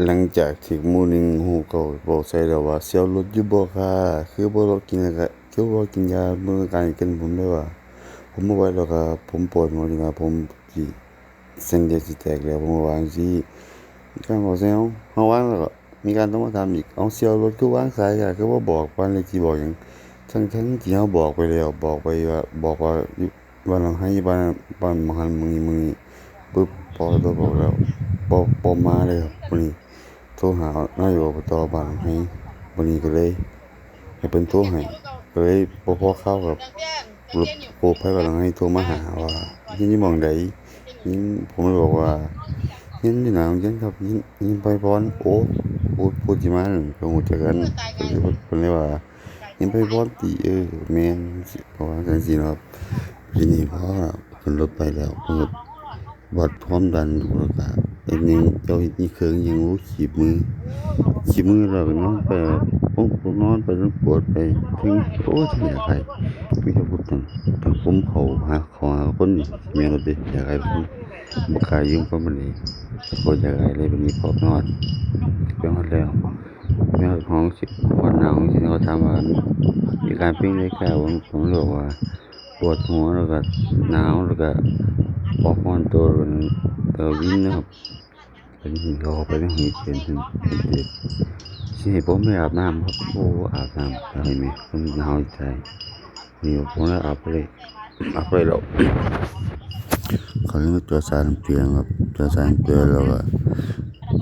หลังจากที่หมู่หนึ่งฮู้เขาบอกใส่แล้วว่าสิเอารถอยู่บ่ค่ะคือบ่รถกินแล้วก็คือบ่กินยามื้อการกินผมเลยว่าผมบ่ไหวแล้วครับผมปวดหัวนี่ครับผมสิเส้นเลือดสิแตกแล้วผมก็ว่าจั่งซี้มีการบอกใส่เฮาวางแล้วก็มีการโทรมาถามอีกเอาสิเอารถคือวางสายค่ะคือบ่บอกบ้านเลขที่บอกหยังทั้งที่เราบอกไปแล้วบอกว่าอยู่บ้านหลังไห้บ้านหม้องหั้นหม้องนี้ปึ๊บพอโทรบอกแล้วบ่มาเลยครับมื้อนี้ โทรหานายกอบตบ้านให้วันนี้ก็เลยให้เพิ่นโทรให้ก็เลยบ่พอเข้ากับรถกู้ภัยกำลังให้โทรมาหาว่าเฮียนอยู่หม้องใดหินผมเลยบอกว่าเฮียนอยู่หน้าโรงเรียนครับหินไผพรผู้ที่มานั่นก็รู้จักกันเพิ่นเลยว่าหินไผพรติแม่นสิเพราะว่าจั่งซี้เนาะครับทีนี้พอขึ้นรถไปแล้วเพิ่นก็วัดความดันแล้วก็เฮ็ดหยังเจ้าเฮ็ดนี่เครื่องหยังโอ้ขีบมือแล้วก็นอนไปผมนอนไปจนปวดไปถึงโอ้ฉันอยากให้มีแต่พูดถึงผมเข้าหาคนนี่แม่นบ่ติอยากให้เพิ่นบ่กล้ายืมเขาบัดนี้บ่อยากให้เลยบัดนี้พอไปฮอดแล้วไปฮอดห้องสิฮอดหน้าห้องสิเขาถามว่ามีการเป็นจั่งใดครับผมเลยบอกว่าปวดหัวแล้วก็หนาวแล้วก็คอร้อนตัวแล้วก็วิงนะครับเป็นหินเขาเข้าไปในห้องเย็นสิให้ผมไปอาบน้ำครับโอ้อาบน้ำอยากให้แม่ผมหนาวใจนี่ผมเลยอาบไปแล้วเขาเลยมาตรวจสารน้ำเกลือครับตรวจสารน้ำเกลือแล้ว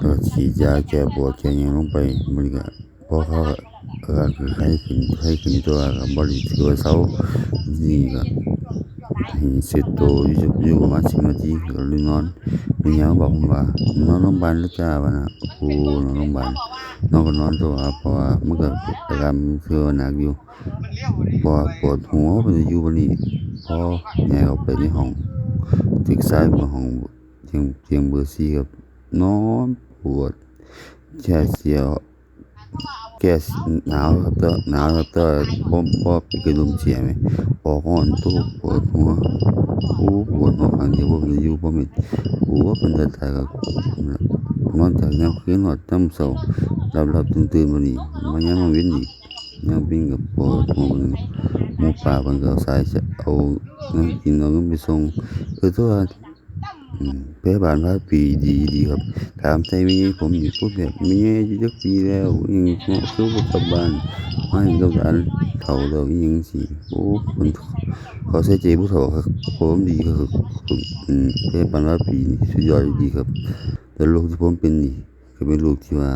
ก็ฉีดยาแก้ปวดแก้หยังลงไปมันก็พอเขาอาการคือไข้ขึ้นตัวก็บ่ได้ถือว่าเซานี่ก็ให้เสร็จโตอยู่ประมาณ10 นาทีก็เลยนอนแม่ย่าบอกผมว่านอนโรงพยาบาลเด้อจ้าว่าน่ะโอ้นอนโรงพยาบาลน้องก็นอนตัวครับเพราะว่ามันก็อาการคือว่าหนักอยู่เพราะว่าปวดหัวมันจะอยู่บัดนี้พอแย่เข้าไปในห้องทึกซ้ายมาห้องเตียงเบอร์4ครับนอนปวดแค่เสียวแก้หนาวครับแต่บ่เป็นลมเสียแหมออกฮ้อนตัวปวดหัวโอ้ปวดหัวข้างเดียวบ่ได้อยู่บ่แม่นโอ้เป็นตาตายครับนอนจากยามคืนฮอดยามเช้าหลับๆตื่นๆบัดนี้มายามมาเว้นอีกยามวิ่งก็ปวดหัวบัดนี้หมู่ป้าเพิ่นก็เอาสายเอาเงินกินเอาเงินไปส่งแต่ว่าพยาบาลหลายปีดีครับถามไทแม่ใหญ่ผมนี่พูดแบบแม่ใหญ่อายุจักปีแล้วยังเหมาะคือบ่กลับบ้านมาอยู่กับหลานเฒ่าแล้วอิหยังจั่งซี้โอ้เพิ่นเขาใส่ใจผู้เฒ่าคักผมดีคักพยาบาลหลายปีนี่สุดยอดอีหลีครับแต่โรคที่ผมเป็นนี่ก็เป็นโรคที่ว่า